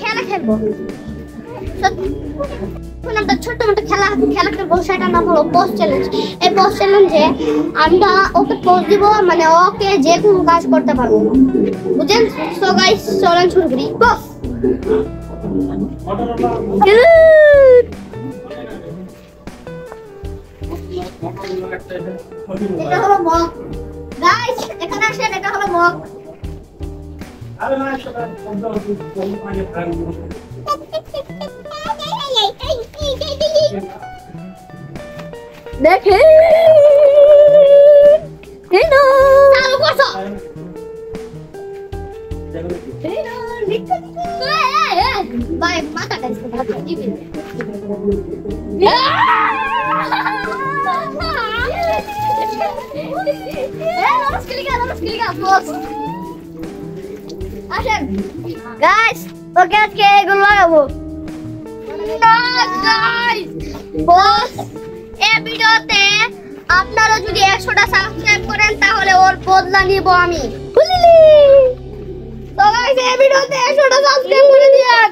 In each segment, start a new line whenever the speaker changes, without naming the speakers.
খেলা খেলবো ছোট মোটো খেলা খেলবো সেটার নাম হলো পোস্ট চ্যালেঞ্জ। এই পোস্ট চ্যালেঞ্জে আমরা ওকে পোস্ট দিব, মানে ওকে যে কোনো কাজ করতে পারবো, বুঝছেন? সো গাইস চলেন শুরু করি। বস এটা হলো মগ গাইস, এখানে আসেন, এটা হলো মগ। দেখে চালু করছো ভাই, মাথাটা দিবি আসেন গাইস, ওকে আজকে এগুলো লাগাবো। বস এই ভিডিওতে আপনারা যদি 100টা সাবস্ক্রাইব করেন তাহলে ওর বদলা নিব আমি। তো গাইস এই ভিডিওতে 100টা সাবস্ক্রাইব করে দিয়েন।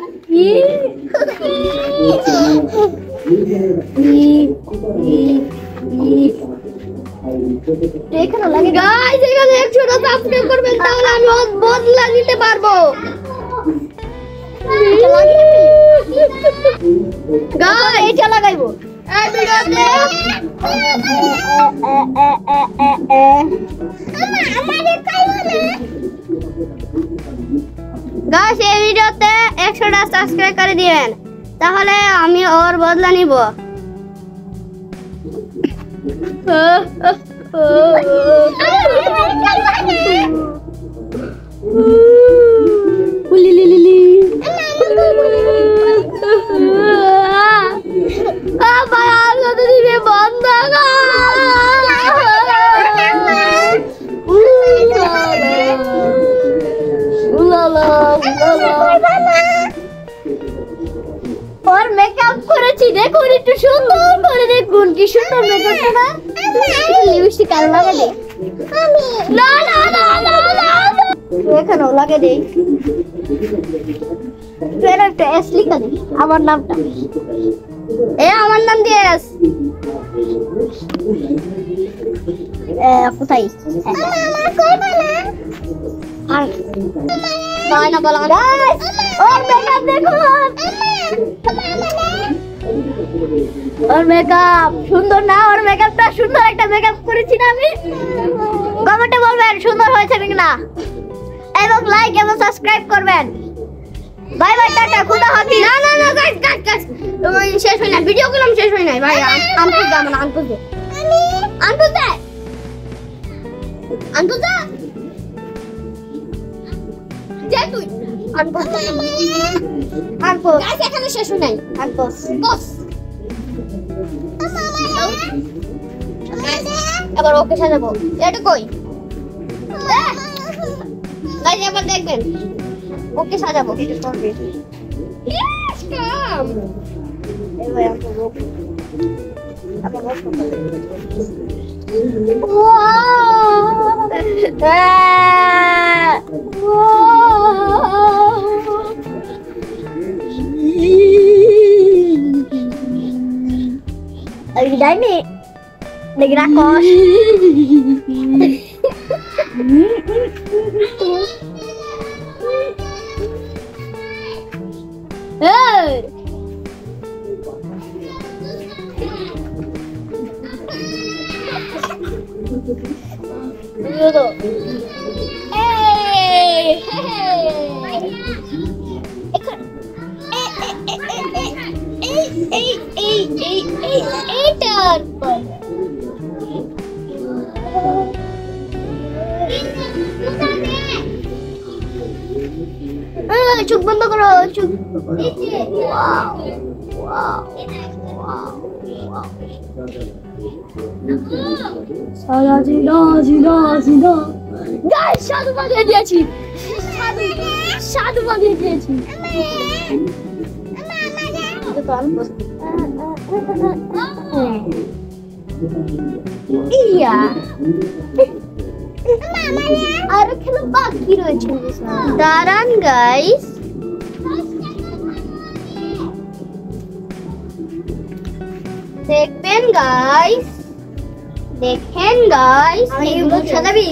এখানে লাগে গাইস, এখানে 100টা সাবস্ক্রাইব করবেন তাহলে আমি ওর বদলা নিতে পারবো। গাইস এটা লাগাইবো এই ভিডিওতে। গাইস এই ভিডিওতে 100টা সাবস্ক্রাইব করে দিবেন তাহলে আমি ওর বদলা নিব। और मेकअप করেছি দেখুন, একটু সুন্দর করে দেখুন, কি সুন্দর মেকআপটা না। লিপস্টিক আর লাগা দেই, না না না না না এখানে লাগা দেই, এর একটা এস লিখা দেই, আমার নামটা আমার নাম দিয়ে এস। কোথায় আমার কই বলা আর না বলা গাইস, ওর মেকআপ দেখুন, ওর মেকআপ সুন্দর না? ওর মেকআপটা সুন্দর, একটা মেকআপ করেছি না আমি? কমেন্টে বলবেন সুন্দর হয়েছে কিনা এবং লাইক এবং সাবস্ক্রাইব করবেন। বাই বাই, টাটা, খুদা হাফেজ। না না না গাইস গাইস গাইস, তুমি শেষ হয় না, ভিডিও গুলো শেষ হয় না ভাই। আনতে দাও, মানে আনতে দে, আনতে দে, আনতে দে যে তুই আনবো আনবো গাইস, এখানে শেষ হয় নাই, আনবো বস। এবার ওকে সাজাবো, এটা কই গাইস, এবার দেখবেন ওকে সাজাবো। ইয়েস কাম এবার আমরা বস করব। Lagi dani, lagi rakos. Hey. Gitu. চোখ বন্ধ করো, চোখ। Wow wow wow wow. Guys সাধু বানিয়ে দিয়েছি, সাধু বানিয়ে দিয়েছি। ইয়া আর খেলা বাকি রয়েছে, দাঁড়ান গাইস। দেখবেন গাইস, দেখেন গাইস, এগুলো ছাড়াবি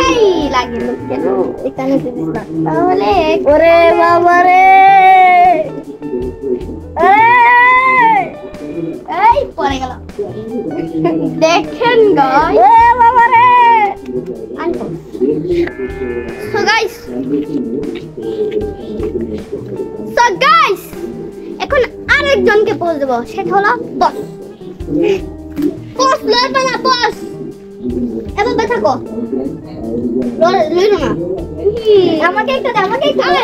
এই লাগিল কেন এখানে দিস না তাহলে। ওরে বাবা রে, এই পড়ে গেল। দেখেন গাইস, ওরে বাবা রে। সো গাইস, এখন আরেকজনকে পোজ দেব, সেটা হলো বস। বস লড়বে না, বস এবার থাকো, লড়ো না। আমাকে একটা দে, আমাকে একটা দে।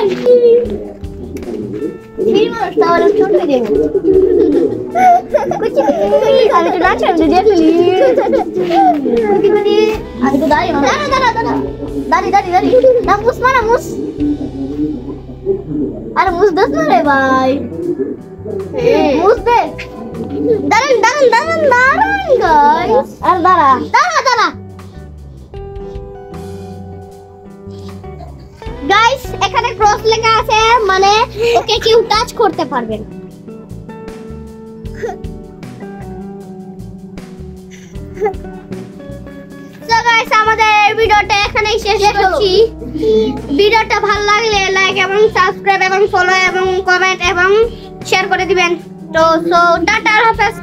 ফির মানুষ তাহলে চলবে দেব। কুচি আমি তো নাচ আমি দিয়ে দিলি। কুচি কুচি আমি তো দাঁড়িয়ে দাঁড়ি না, মুস মারা মুস। আরে মুস দোস না রে ভাই, মুস দে। দাঁড়ান গাইস, আর দাঁড়া। গাইস এখানে ক্রস লেখা আছে, মানে ওকে কেউ টাচ করতে পারবে না। তো গাইস আমাদের ভিডিওটা এখানেই শেষ করছি। ভিডিওটা ভালো লাগলে লাইক এবং সাবস্ক্রাইব এবং ফলো এবং কমেন্ট এবং শেয়ার করে দিবেন। তো টাটা হাফেজ।